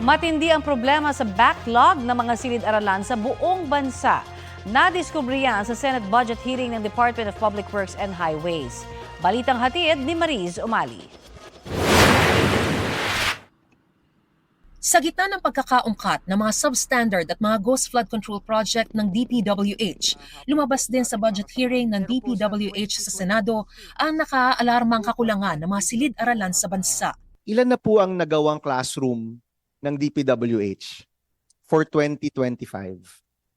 Matindi ang problema sa backlog ng mga silid-aralan sa buong bansa. Nadiskubre yan sa Senate budget hearing ng Department of Public Works and Highways. Balitang hatid ni Mariz Umali. Sa gitna ng pagkakaungkat ng mga substandard at mga ghost flood control project ng DPWH, lumabas din sa budget hearing ng DPWH sa Senado ang nakaalarmang kakulangan ng mga silid-aralan sa bansa. Ilan na po ang nagawang classroom ng DPWH for 2025?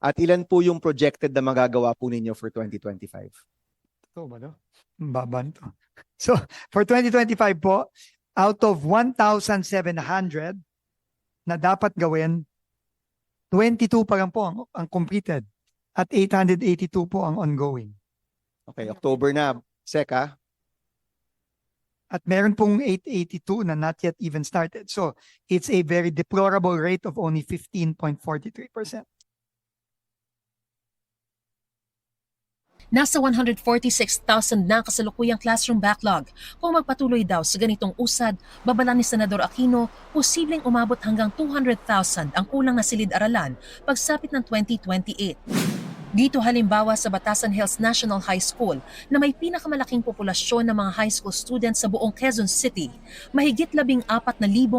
At ilan po yung projected na magagawa po ninyo for 2025? Ito ba, no? Baban to. So, for 2025 po, out of 1,700 na dapat gawin, 22 pa lang po ang completed at 882 po ang ongoing. Okay, October na. Seka, At meron pong 882 na not yet even started. So, it's a very deplorable rate of only 15.43%. Nasa 146,000 na kasalukuyang classroom backlog. Kung magpatuloy daw sa ganitong usad, babala ni Senador Aquino, posibleng umabot hanggang 200,000 ang kulang na silid-aralan pagsapit ng 2028. Dito halimbawa sa Batasan Hills National High School na may pinakamalaking populasyon ng mga high school students sa buong Quezon City, mahigit 14,000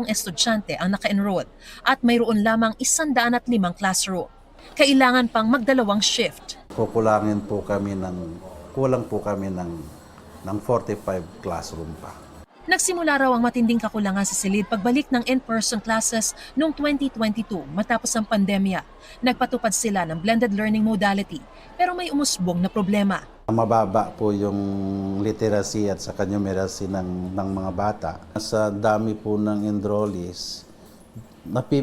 estudyante ang naka-enroll at mayroon lamang 105 classroom. Kailangan pang magdalawang shift. Kulang po kami ng 45 classroom pa. Nagsimula raw ang matinding kakulangan sa silid pagbalik ng in-person classes noong 2022 matapos ang pandemya. Nagpatupad sila ng blended learning modality pero may umusbong na problema. Mababa po yung literacy at saka numeracy ng mga bata. Sa dami po ng enrollees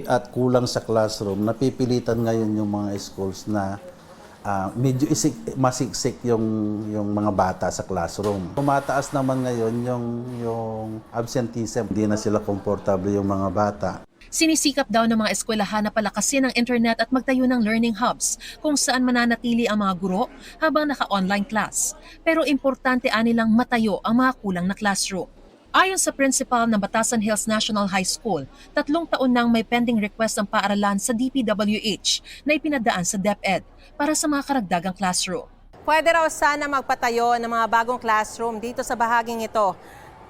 at kulang sa classroom, napipilitan ngayon yung mga schools na medyo masiksik yung mga bata sa classroom. Tumataas naman ngayon yung absenteeism. Hindi na sila komportable yung mga bata. Sinisikap daw ng mga eskwelahan na palakasin ang internet at magtayo ng learning hubs kung saan mananatili ang mga guro habang naka-online class. Pero importante anilang matayo ang mga kulang na classroom. Ayon sa principal ng Batasan Hills National High School, 3 taon nang may pending request ang paaralan sa DPWH na ipinadaan sa DepEd para sa mga karagdagang classroom. Pwede raw sana magpatayo ng mga bagong classroom dito sa bahaging ito.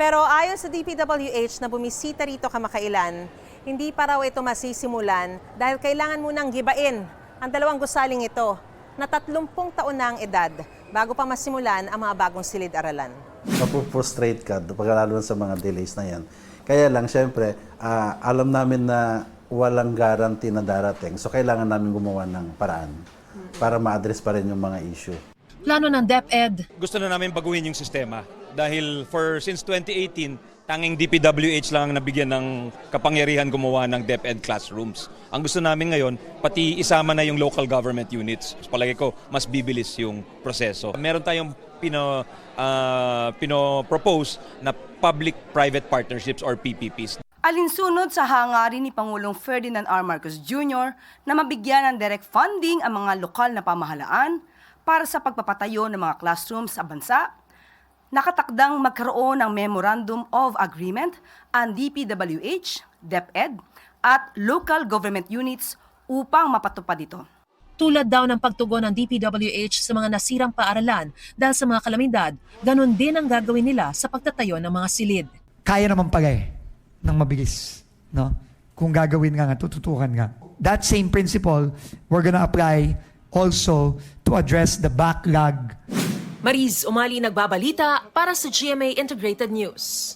Pero ayon sa DPWH na bumisita rito kamakailan, hindi pa raw ito masisimulan dahil kailangan munang gibain ang dalawang gusaling ito na 30 taon na ang edad bago pa masimulan ang mga bagong silid-aralan. Mapuprostrate ka, lalo sa mga delays na yan. Kaya lang, syempre, alam namin na walang guarantee na darating. So, kailangan namin gumawa ng paraan para ma-address pa rin yung mga issue. Plano ng DepEd. Gusto na namin baguhin yung sistema dahil since 2018, tanging DPWH lang ang nabigyan ng kapangyarihan gumawa ng DepEd classrooms. Ang gusto namin ngayon, pati isama na yung local government units. Palagi ko, mas bibilis yung proseso. Meron tayong pino-propose na public-private partnerships or PPPs. Alinsunod sa hangarin ni Pangulong Ferdinand R. Marcos Jr. na mabigyan ng direct funding ang mga lokal na pamahalaan para sa pagpapatayo ng mga classrooms sa bansa, nakatakdang magkaroon ng Memorandum of Agreement ang DPWH, DepEd at local government units upang mapatupad ito. Tulad daw ng pagtugon ng DPWH sa mga nasirang paaralan dahil sa mga kalamidad, ganun din ang gagawin nila sa pagtatayo ng mga silid. Kaya naman pala ng mabilis, no? Kung gagawin nga, tututukan nga. That same principle, we're gonna apply also to address the backlog. Mariz Umali nagbabalita para sa GMA Integrated News.